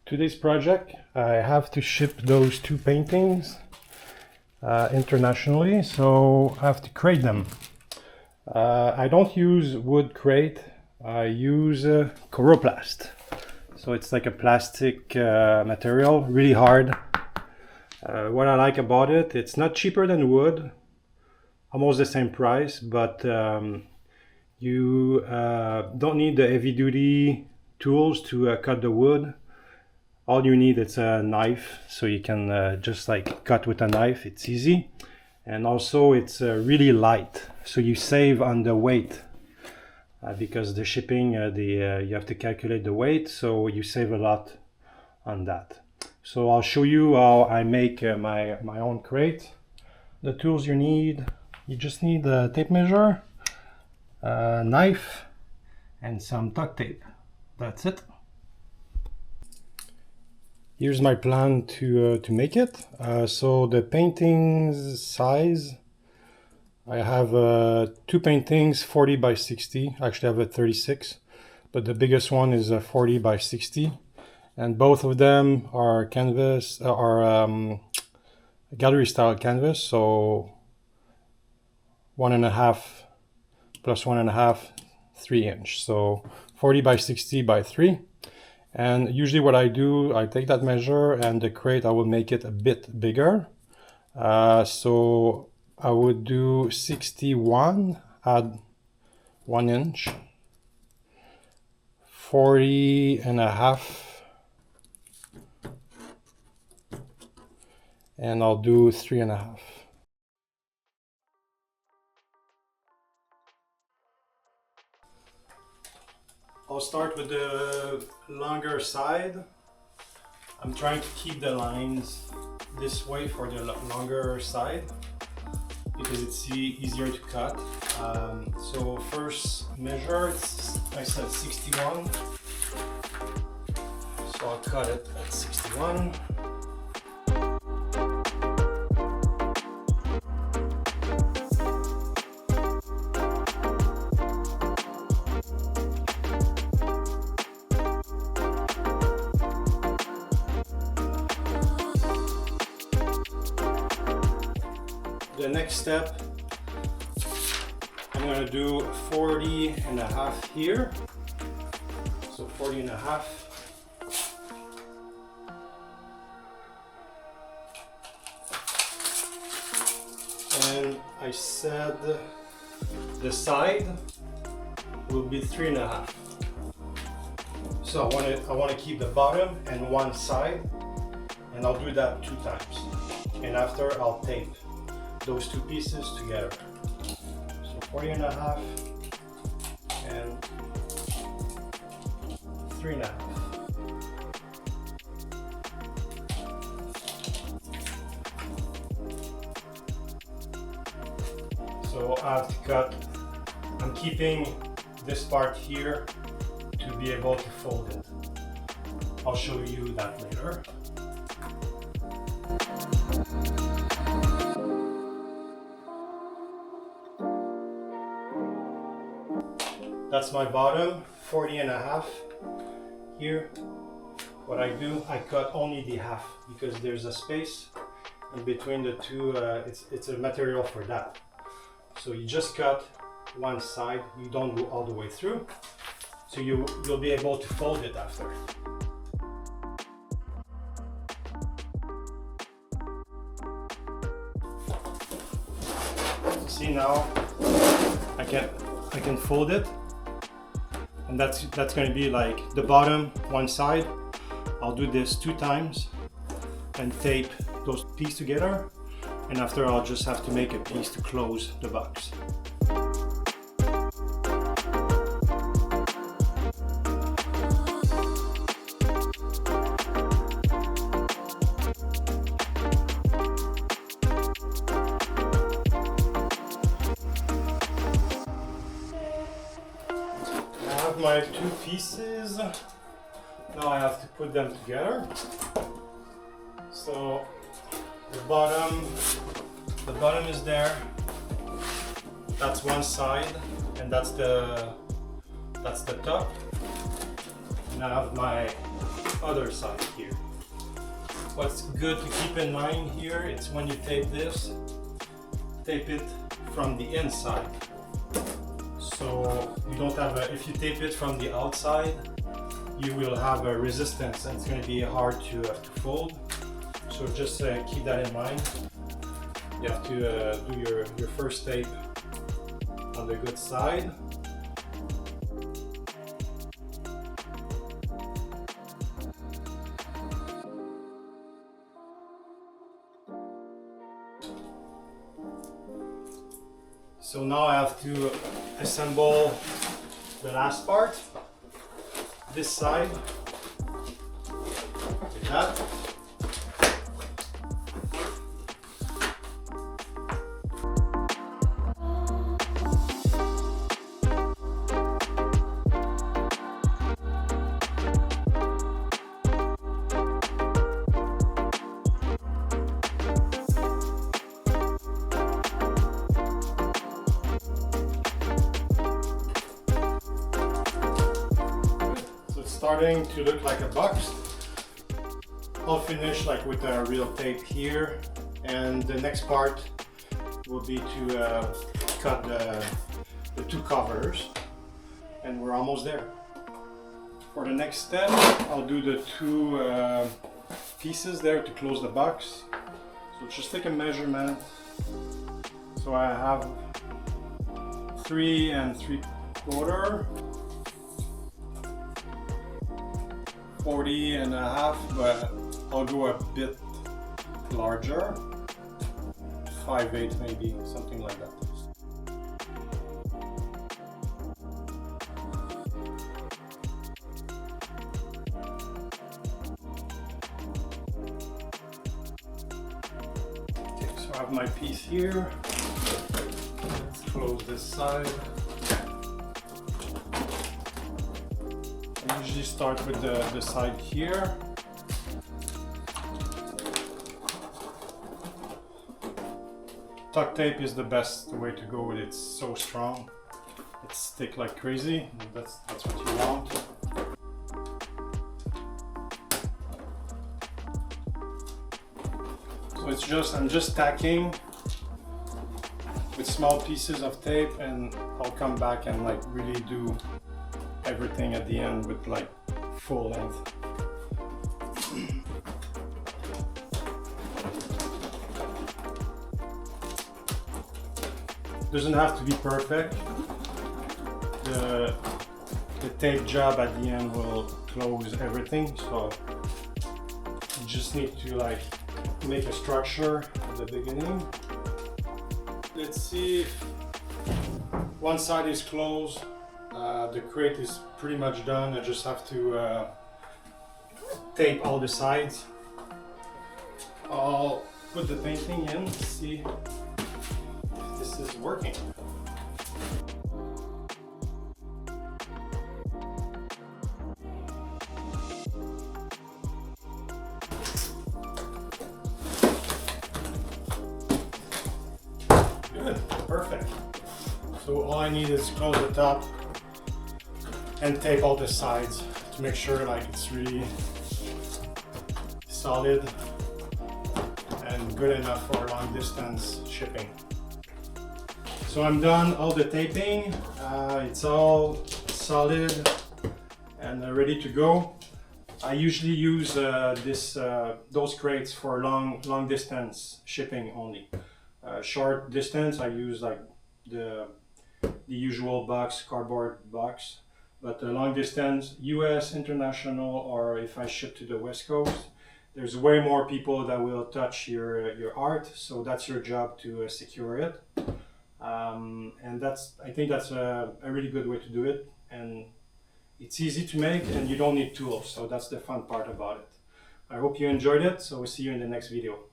Today's project, I have to ship those two paintings internationally, so I have to crate them. I don't use wood crate, I use Coroplast. So it's like a plastic material, really hard. What I like about it, it's not cheaper than wood, almost the same price, but you don't need the heavy duty tools to cut the wood. All you need is a knife, so you can just like cut with a knife, it's easy. And also it's really light, so you save on the weight because the shipping, you have to calculate the weight, so you save a lot on that. So I'll show you how I make my own crate. The tools you need, you just need a tape measure, a knife, and some duct tape. That's it. Here's my plan to make it. So the painting's size, I have two paintings 40 by 60. Actually I have a 36, but the biggest one is a 40 by 60. And both of them are canvas, gallery style canvas. So 1.5 plus 1.5, 3 inch. So 40 by 60 by 3. And usually what I do, I take that measure and the crate, I will make it a bit bigger. So I would do 61, add 1 inch, 40.5, and I'll do 3.5. I'll start with the longer side. I'm trying to keep the lines this way for the longer side because it's easier to cut. So first measure, I said 61. So I'll cut it at 61. The next step, I'm going to do 40.5 here. So 40.5. And I said the side will be 3.5. So I want to keep the bottom and one side, and I'll do that 2 times. And after I'll tape those two pieces together. So 40.5 and 3.5. So I have to cut, I'm keeping this part here to be able to fold it. I'll show you that later. That's my bottom, 40.5 here. What I do, I cut only the half because there's a space in between the two. It's a material for that. So you just cut one side, you don't go all the way through. So you'll be able to fold it after. See now, I can fold it. And that's going to be like the bottom one side. I'll do this 2 times and tape those pieces together, and after I'll just have to make a piece to close the box. My 2 pieces. Now I have to put them together. So the bottom is there. That's one side, and that's the top. And I have my other side here. What's good to keep in mind here, it's when you tape this, tape it from the inside. So you don't have if you tape it from the outside, you will have a resistance and it's going to be hard to fold. So just keep that in mind. You have to do your first tape on the good side. So now I have to assemble the last part, this side, like that. Starting to look like a box. I'll finish like with a real tape here, and the next part will be to cut the two covers, and we're almost there. For the next step, I'll do the two pieces there to close the box. So just take a measurement. So I have 3 3/4. 40.5, but I'll go a bit larger, 5/8 maybe, something like that. Okay, so I have my piece here. Let's close this side. I usually start with the side here. Tuck tape is the best way to go with it. It's so strong. It sticks like crazy. That's what you want. So I'm just tacking with small pieces of tape, and I'll come back and like really do everything at the end with like full length. Doesn't have to be perfect. The tape job at the end will close everything, so you just need to like make a structure at the beginning. Let's see if one side is closed. The crate is pretty much done. I just have to tape all the sides. I'll put the painting in, see if this is working. Good, perfect. So all I need is close the top and tape all the sides to make sure like it's really solid and good enough for long distance shipping. So I'm done all the taping. It's all solid and ready to go. I usually use those crates for long distance shipping only. Short distance I use like the usual box, cardboard box. But long distance, US, international, or if I ship to the West Coast, there's way more people that will touch your art, so that's your job to secure it. And I think that's a really good way to do it, and it's easy to make and you don't need tools, so that's the fun part about it. I hope you enjoyed it, so we'll see you in the next video.